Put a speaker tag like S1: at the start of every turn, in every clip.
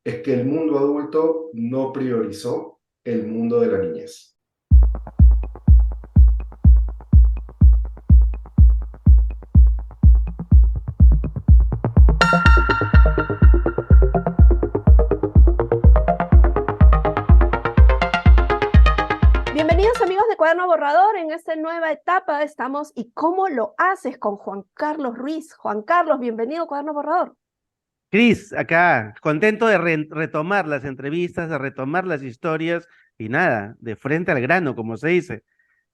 S1: es que el mundo adulto no priorizó el mundo de la niñez.
S2: Bienvenidos amigos de Cuaderno Borrador, en esta nueva etapa estamos ¿y cómo lo haces? Con Juan Carlos Ruiz. Juan Carlos, bienvenido a Cuaderno Borrador.
S3: Cris, acá, contento de retomar las entrevistas, de retomar las historias y nada, de frente al grano, como se dice,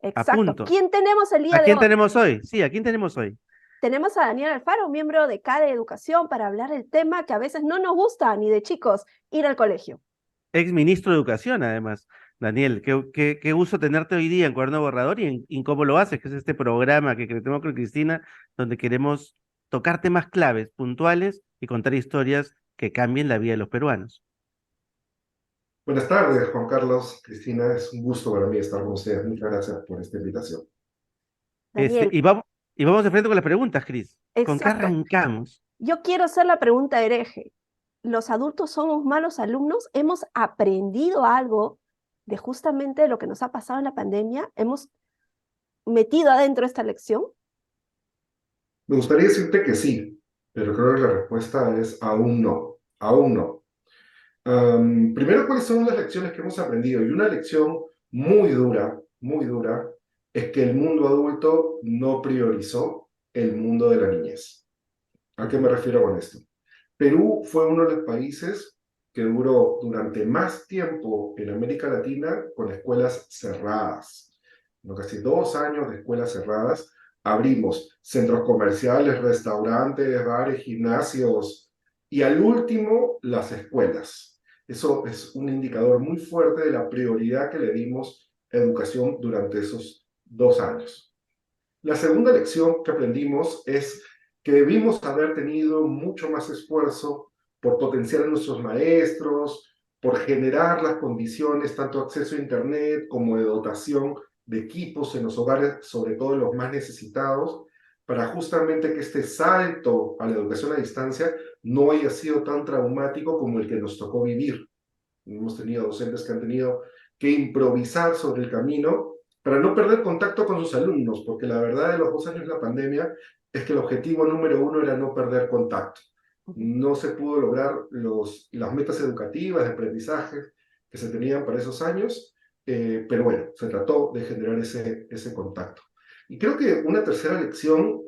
S3: a
S2: Exacto.
S3: punto.
S2: ¿Quién tenemos el día
S3: ¿A
S2: de
S3: quién
S2: hoy?
S3: tenemos hoy? Sí, ¿a quién tenemos hoy?
S2: Tenemos a Daniel Alfaro, miembro de CADE Educación, para hablar del tema que a veces no nos gusta ni de chicos, ir al colegio.
S3: Ex ministro de Educación, además. Daniel, qué gusto tenerte hoy día en Cuaderno Borrador y en Cómo lo haces, que es este programa que tenemos con Cristina, donde queremos tocar temas claves, puntuales y contar historias que cambien la vida de los peruanos.
S1: Buenas tardes, Juan Carlos, Cristina, es un gusto para mí estar con ustedes. Muchas gracias por esta invitación.
S3: Este,
S2: Daniel,
S3: y vamos, y vamos de frente con las preguntas, Cris. ¿Con qué
S2: exacto.
S3: arrancamos?
S2: Yo quiero hacer la pregunta hereje. ¿Los adultos somos malos alumnos? ¿Hemos aprendido algo de justamente lo que nos ha pasado en la pandemia? ¿Hemos metido adentro esta lección?
S1: Me gustaría decirte que sí, pero creo que la respuesta es aún no, aún no. Primero, ¿cuáles son las lecciones que hemos aprendido? Y una lección muy dura, es que el mundo adulto no priorizó el mundo de la niñez. ¿A qué me refiero con esto? Perú fue uno de los países que duró durante más tiempo en América Latina con escuelas cerradas. ¿No? Casi 2 años de escuelas cerradas. Abrimos centros comerciales, restaurantes, bares, gimnasios y al último las escuelas. Eso es un indicador muy fuerte de la prioridad que le dimos a educación durante esos 2 años. La segunda lección que aprendimos es que debimos haber tenido mucho más esfuerzo por potenciar a nuestros maestros, por generar las condiciones, tanto acceso a Internet como de dotación de equipos en los hogares, sobre todo en los más necesitados, para justamente que este salto a la educación a distancia no haya sido tan traumático como el que nos tocó vivir. Hemos tenido docentes que han tenido que improvisar sobre el camino para no perder contacto con sus alumnos, porque la verdad de los 2 años de la pandemia es que el objetivo número uno era no perder contacto. No se pudo lograr las metas educativas de aprendizaje que se tenían para esos años, pero bueno, se trató de generar ese contacto. Y creo que una tercera lección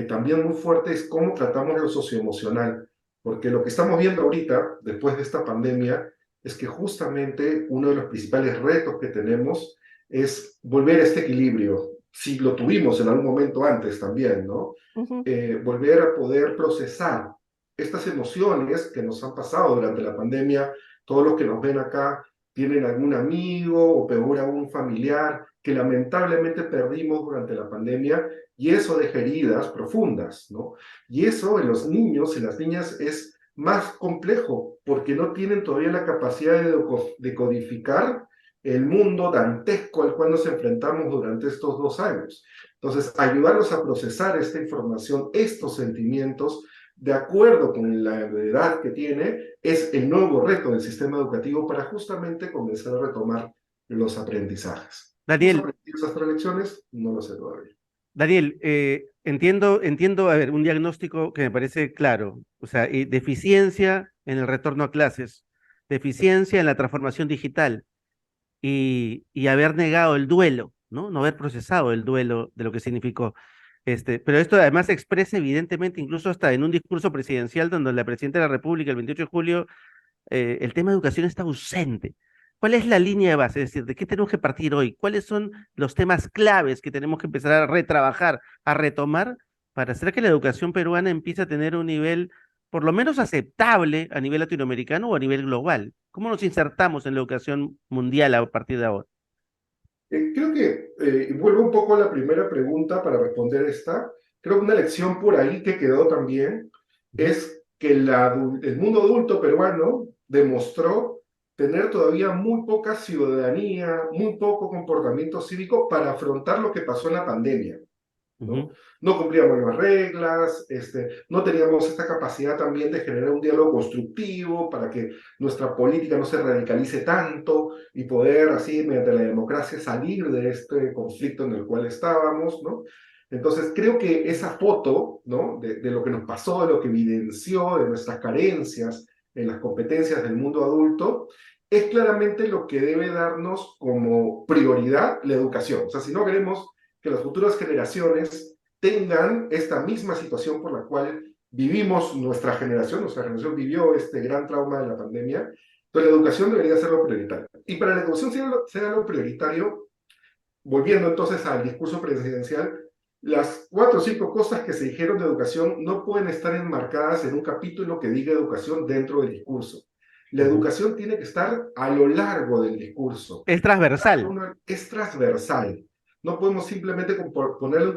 S1: también muy fuerte es cómo tratamos lo socioemocional, porque lo que estamos viendo ahorita, después de esta pandemia, es que justamente uno de los principales retos que tenemos es volver a este equilibrio. Si lo tuvimos en algún momento antes también, ¿no?
S2: Ujú.
S1: Volver a poder procesar estas emociones que nos han pasado durante la pandemia. Todos los que nos ven acá tienen algún amigo o peor aún familiar que lamentablemente perdimos durante la pandemia y eso deja heridas profundas, ¿no? Y eso en los niños y las niñas es más complejo porque no tienen todavía la capacidad de codificar el mundo dantesco al cual nos enfrentamos durante estos 2 años. Entonces, ayudarlos a procesar esta información, estos sentimientos, de acuerdo con la edad que tiene, es el nuevo reto del sistema educativo para justamente comenzar a retomar los aprendizajes. ¿Hemos
S3: Daniel,
S1: aprendido esas 3 lecciones? No lo sé todavía.
S3: Daniel, entiendo, a ver, un diagnóstico que me parece claro, o sea, deficiencia en el retorno a clases, deficiencia en la transformación digital y haber negado el duelo, ¿no? No haber procesado el duelo de lo que significó. Pero esto además se expresa evidentemente incluso hasta en un discurso presidencial donde la presidenta de la República el 28 de julio el tema de educación está ausente. ¿Cuál es la línea de base? Es decir, ¿de qué tenemos que partir hoy? ¿Cuáles son los temas claves que tenemos que empezar a retrabajar, a retomar, para hacer que la educación peruana empiece a tener un nivel por lo menos aceptable a nivel latinoamericano o a nivel global? ¿Cómo nos insertamos en la educación mundial a partir de ahora?
S1: Creo que, vuelvo un poco a la primera pregunta para responder esta, creo que una lección por ahí que quedó también
S3: Ujú.
S1: es que el mundo adulto peruano demostró tener todavía muy poca ciudadanía, muy poco comportamiento cívico para afrontar lo que pasó en la pandemia. ¿no?
S3: Ujú.
S1: No cumplíamos las reglas, no teníamos esta capacidad también de generar un diálogo constructivo para que nuestra política no se radicalice tanto y poder así, mediante la democracia, salir de este conflicto en el cual estábamos, ¿no? Entonces, creo que esa foto, ¿no? De lo que nos pasó, de lo que evidenció, de nuestras carencias en las competencias del mundo adulto, es claramente lo que debe darnos como prioridad la educación. O sea, si no queremos que las futuras generaciones tengan esta misma situación por la cual vivimos nuestra generación vivió este gran trauma de la pandemia, entonces la educación debería ser lo prioritario. Y para la educación sea lo prioritario, volviendo entonces al discurso presidencial, las 4 o 5 cosas que se dijeron de educación no pueden estar enmarcadas en un capítulo que diga educación dentro del discurso. La
S3: Ujú.
S1: educación tiene que estar a lo largo del discurso.
S3: Es transversal.
S1: Es transversal. No podemos simplemente ponerlo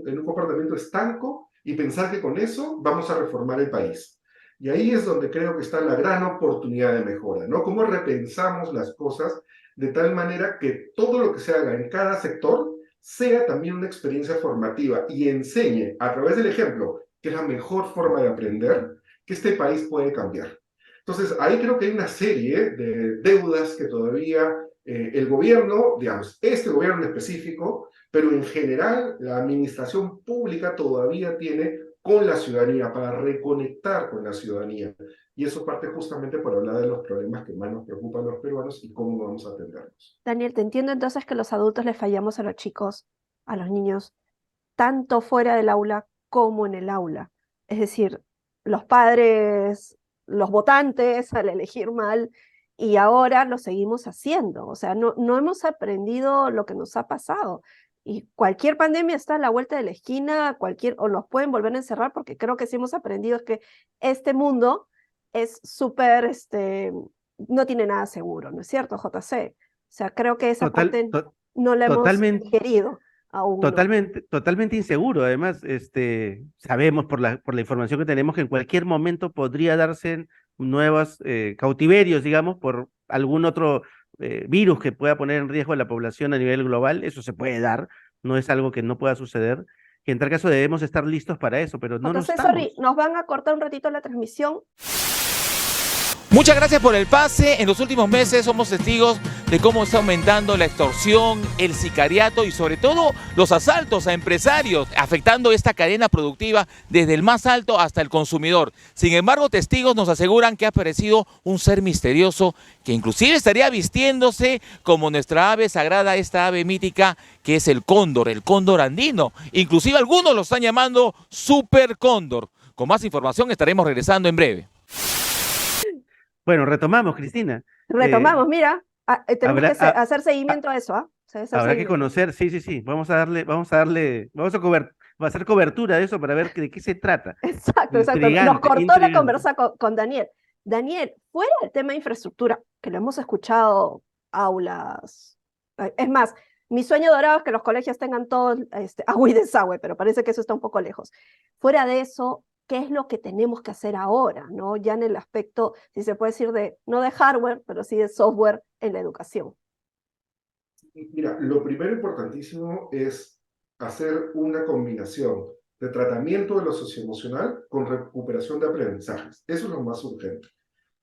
S1: en un comportamiento estanco y pensar que con eso vamos a reformar el país. Y ahí es donde creo que está la gran oportunidad de mejora, ¿no? Cómo repensamos las cosas de tal manera que todo lo que se haga en cada sector sea también una experiencia formativa y enseñe a través del ejemplo, que es la mejor forma de aprender, que este país puede cambiar. Entonces, ahí creo que hay una serie de deudas que todavía el gobierno, digamos, este gobierno en específico, pero en general la administración pública todavía tiene con la ciudadanía, para reconectar con la ciudadanía. Y eso parte justamente por hablar de los problemas que más nos preocupan a los peruanos y cómo vamos a atenderlos.
S2: Daniel, te entiendo entonces que los adultos le fallamos a los chicos, a los niños, tanto fuera del aula como en el aula. Es decir, los padres, los votantes al elegir mal, y ahora lo seguimos haciendo. O sea, no hemos aprendido lo que nos ha pasado. Y cualquier pandemia está a la vuelta de la esquina, o nos pueden volver a encerrar, porque creo que sí hemos aprendido es que este mundo es súper, no tiene nada seguro, ¿no es cierto, JC? O sea, creo que esa
S3: Total,
S2: parte
S3: to-
S2: no la hemos
S3: totalmente,
S2: digerido aún, ¿no?
S3: totalmente inseguro. Además, sabemos por la información que tenemos que en cualquier momento podría darse nuevos cautiverios, digamos, por algún otro virus que pueda poner en riesgo a la población a nivel global. Eso se puede dar, no es algo que no pueda suceder. Y en tal caso debemos estar listos para eso, pero no lo
S2: JC, sorry,
S3: estamos.
S2: nos van a cortar un ratito la transmisión.
S4: Muchas gracias por el pase. En los últimos meses somos testigos de cómo está aumentando la extorsión, el sicariato y sobre todo los asaltos a empresarios, afectando esta cadena productiva desde el más alto hasta el consumidor. Sin embargo, testigos nos aseguran que ha aparecido un ser misterioso que inclusive estaría vistiéndose como nuestra ave sagrada, esta ave mítica que es el cóndor andino. Inclusive algunos lo están llamando super cóndor. Con más información estaremos regresando en breve.
S3: Bueno, retomamos, Cristina. Eh,
S2: Retomamos, mira, tenemos que
S3: habrá, a-
S2: hacer seguimiento a eso, ¿ah? Se debe hacer
S3: Habrá que
S2: seguimiento.
S3: conocer, sí, sí, sí. Vamos a cobertura de eso para ver de qué se trata.
S2: Exacto, exacto. Nos
S3: Intrigante,
S2: cortó la
S3: intrigante.
S2: conversa con Daniel. Daniel, fuera del tema de infraestructura, que lo hemos escuchado, aulas. Es más, mi sueño dorado es que los colegios tengan todo agua y desagüe, pero parece que eso está un poco lejos. Fuera de eso, ¿qué es lo que tenemos que hacer ahora? ¿No? Ya en el aspecto, si se puede decir, no de hardware, pero sí de software en la educación.
S1: Mira, lo primero importantísimo es hacer una combinación de tratamiento de lo socioemocional con recuperación de aprendizajes. Eso es lo más urgente.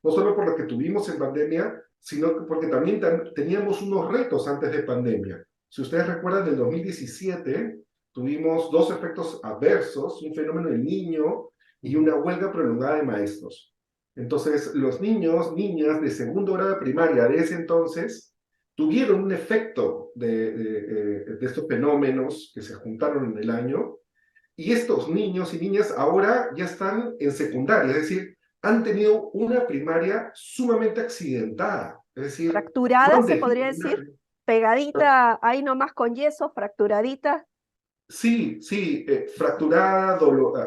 S1: No solo por lo que tuvimos en pandemia, sino porque también teníamos unos retos antes de pandemia. Si ustedes recuerdan, del 2017 tuvimos 2 efectos adversos, un fenómeno del niño y una huelga prolongada de maestros. Entonces, los niños, niñas de segundo grado de primaria de ese entonces tuvieron un efecto de estos fenómenos que se juntaron en el año, y estos niños y niñas ahora ya están en secundaria, es decir, han tenido una primaria sumamente accidentada, es decir,
S2: Fracturada,
S1: fueron
S2: se
S1: de
S2: podría decir, pegadita ahí nomás con yeso, fracturadita.
S1: sí, sí, fracturada,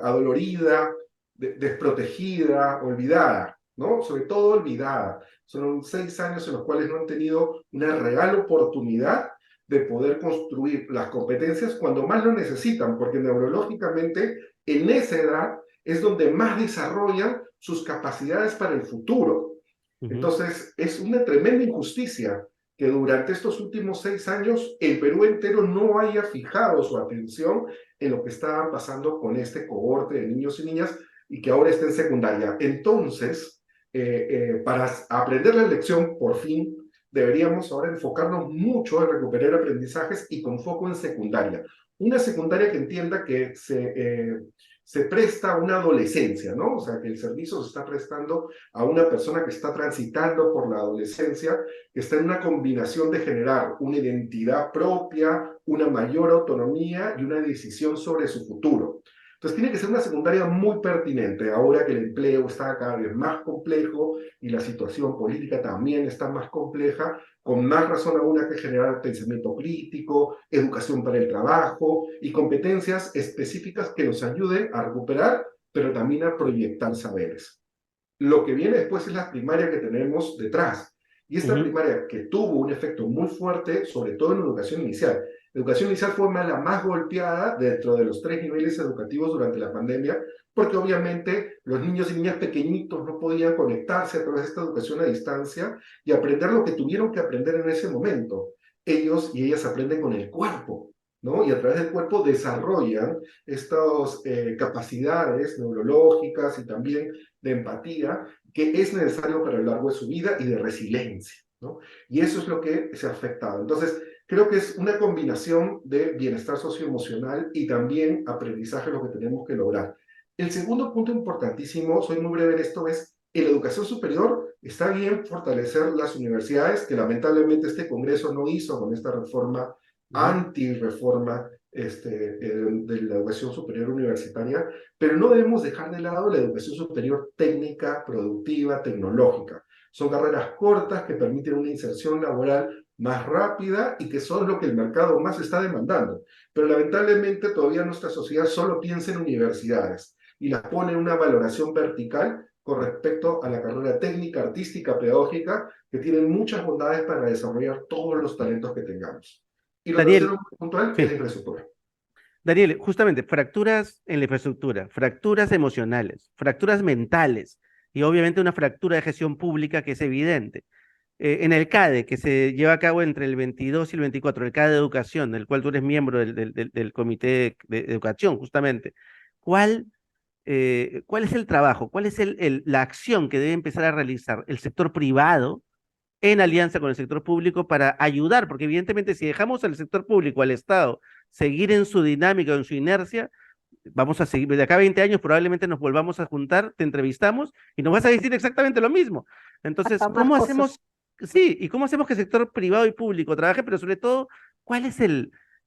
S1: adolorida, desprotegida, olvidada, ¿no? Sobre todo olvidada. Son 6 años en los cuales no han tenido una real oportunidad de poder construir las competencias cuando más lo necesitan, porque neurológicamente en esa edad es donde más desarrollan sus capacidades para el futuro.
S3: Ujú.
S1: Entonces, es una tremenda injusticia que durante estos últimos 6 años el Perú entero no haya fijado su atención en lo que estaba pasando con este cohorte de niños y niñas y que ahora está en secundaria. Entonces, para aprender la lección, por fin, deberíamos ahora enfocarnos mucho en recuperar aprendizajes y con foco en secundaria. Una secundaria que entienda que se presta a una adolescencia, ¿no? O sea, que el servicio se está prestando a una persona que está transitando por la adolescencia, que está en una combinación de generar una identidad propia, una mayor autonomía y una decisión sobre su futuro. Entonces tiene que ser una secundaria muy pertinente, ahora que el empleo está cada vez más complejo y la situación política también está más compleja, con más razón aún hay que generar pensamiento crítico, educación para el trabajo y competencias específicas que nos ayuden a recuperar, pero también a proyectar saberes. Lo que viene después es la primaria que tenemos detrás. Y esta primaria que tuvo un efecto muy fuerte, sobre todo en la educación inicial. La educación inicial fue la más golpeada dentro de los 3 niveles educativos durante la pandemia, porque obviamente los niños y niñas pequeñitos no podían conectarse a través de esta educación a distancia y aprender lo que tuvieron que aprender en ese momento. Ellos y ellas aprenden con el cuerpo, ¿no? Y a través del cuerpo desarrollan estas capacidades neurológicas y también de empatía que es necesario para lo largo de su vida y de resiliencia, ¿no? Y eso es lo que se ha afectado. Entonces, creo que es una combinación de bienestar socioemocional y también aprendizaje lo que tenemos que lograr. El segundo punto importantísimo, soy muy breve en esto, es en la educación superior está bien fortalecer las universidades, que lamentablemente este Congreso no hizo con esta reforma, anti-reforma de la educación superior universitaria, pero no debemos dejar de lado la educación superior técnica, productiva, tecnológica. Son carreras cortas que permiten una inserción laboral más rápida y que son lo que el mercado más está demandando. Pero lamentablemente todavía nuestra sociedad solo piensa en universidades y las pone en una valoración vertical con respecto a la carrera técnica, artística, pedagógica, que tienen muchas bondades para desarrollar todos los talentos que tengamos. Y lo
S3: Daniel,
S1: tercero puntual es la
S3: sí.
S1: infraestructura.
S3: Daniel, justamente, fracturas en la infraestructura, fracturas emocionales, fracturas mentales y obviamente una fractura de gestión pública que es evidente. En el CADE, que se lleva a cabo entre el 22 y el 24, el CADE de Educación, del cual tú eres miembro del Comité de Educación, justamente, ¿cuál, ¿cuál es el trabajo, cuál es la acción que debe empezar a realizar el sector privado en alianza con el sector público para ayudar? Porque evidentemente si dejamos al sector público, al Estado, seguir en su dinámica, en su inercia, vamos a seguir, de acá a 20 años probablemente nos volvamos a juntar, te entrevistamos y nos vas a decir exactamente lo mismo. Entonces,
S2: Hasta más
S3: ¿cómo
S2: cosas.
S3: hacemos? Sí, ¿y cómo hacemos que el sector privado y público trabaje? Pero sobre todo, ¿cuál es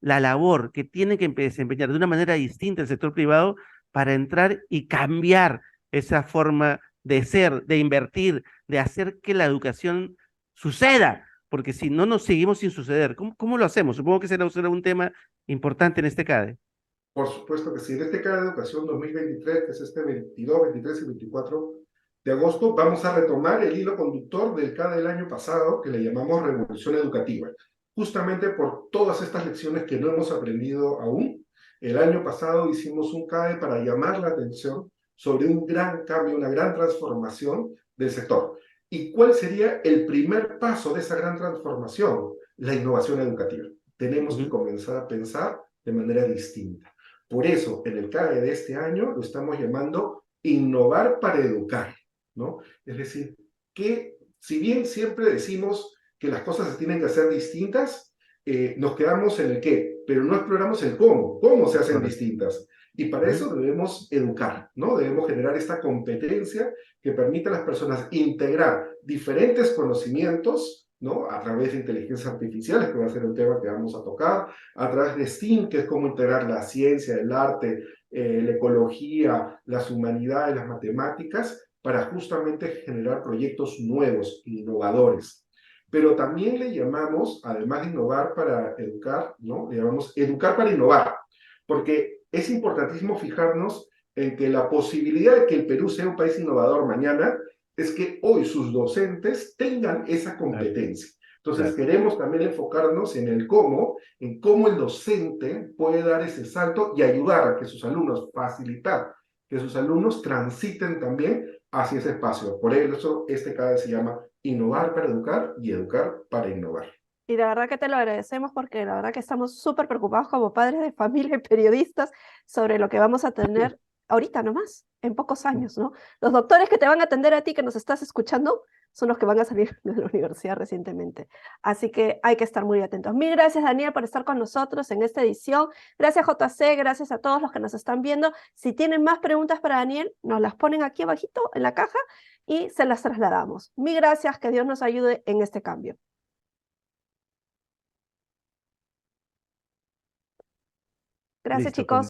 S3: la labor que tiene que desempeñar de una manera distinta el sector privado para entrar y cambiar esa forma de ser, de invertir, de hacer que la educación suceda? Porque si no nos seguimos sin suceder, ¿cómo lo hacemos? Supongo que será un tema importante en este CADE.
S1: Por supuesto que sí. En este CADE de Educación 2023, que es este 22, 23 y 24 de agosto, vamos a retomar el hilo conductor del CADE del año pasado, que le llamamos Revolución Educativa. Justamente por todas estas lecciones que no hemos aprendido aún, el año pasado hicimos un CADE para llamar la atención sobre un gran cambio, una gran transformación del sector. ¿Y cuál sería el primer paso de esa gran transformación? La innovación educativa. Tenemos que comenzar a pensar de manera distinta. Por eso, en el CADE de este año lo estamos llamando innovar para educar, ¿no? Es decir, que si bien siempre decimos que las cosas se tienen que hacer distintas, nos quedamos en el qué, pero no exploramos el cómo se hacen distintas. Y para eso debemos educar, ¿no? Debemos generar esta competencia que permita a las personas integrar diferentes conocimientos, ¿no? A través de inteligencias artificiales, que va a ser un tema que vamos a tocar, a través de STEAM, que es cómo integrar la ciencia, el arte, la ecología, las humanidades, las matemáticas, para justamente generar proyectos nuevos, innovadores. Pero también le llamamos, además de innovar para educar, ¿no? Le llamamos educar para innovar, porque es importantísimo fijarnos en que la posibilidad de que el Perú sea un país innovador mañana es que hoy sus docentes tengan esa competencia. Entonces queremos también enfocarnos en el cómo, en cómo el docente puede dar ese salto y ayudar a que sus alumnos, facilitar que sus alumnos transiten también hacia ese espacio. Por eso este CADE se llama Innovar para Educar y Educar para Innovar.
S2: Y de verdad que te lo agradecemos porque la verdad que estamos súper preocupados como padres de familia y periodistas sobre lo que vamos a tener ahorita nomás, en pocos años, ¿no? Los doctores que te van a atender a ti, que nos estás escuchando, son los que van a salir de la universidad recientemente. Así que hay que estar muy atentos. Mil gracias, Daniel, por estar con nosotros en esta edición. Gracias, JC, gracias a todos los que nos están viendo. Si tienen más preguntas para Daniel, nos las ponen aquí abajito en la caja y se las trasladamos. Mil gracias, que Dios nos ayude en este cambio. Gracias,
S3: Listo,
S2: chicos.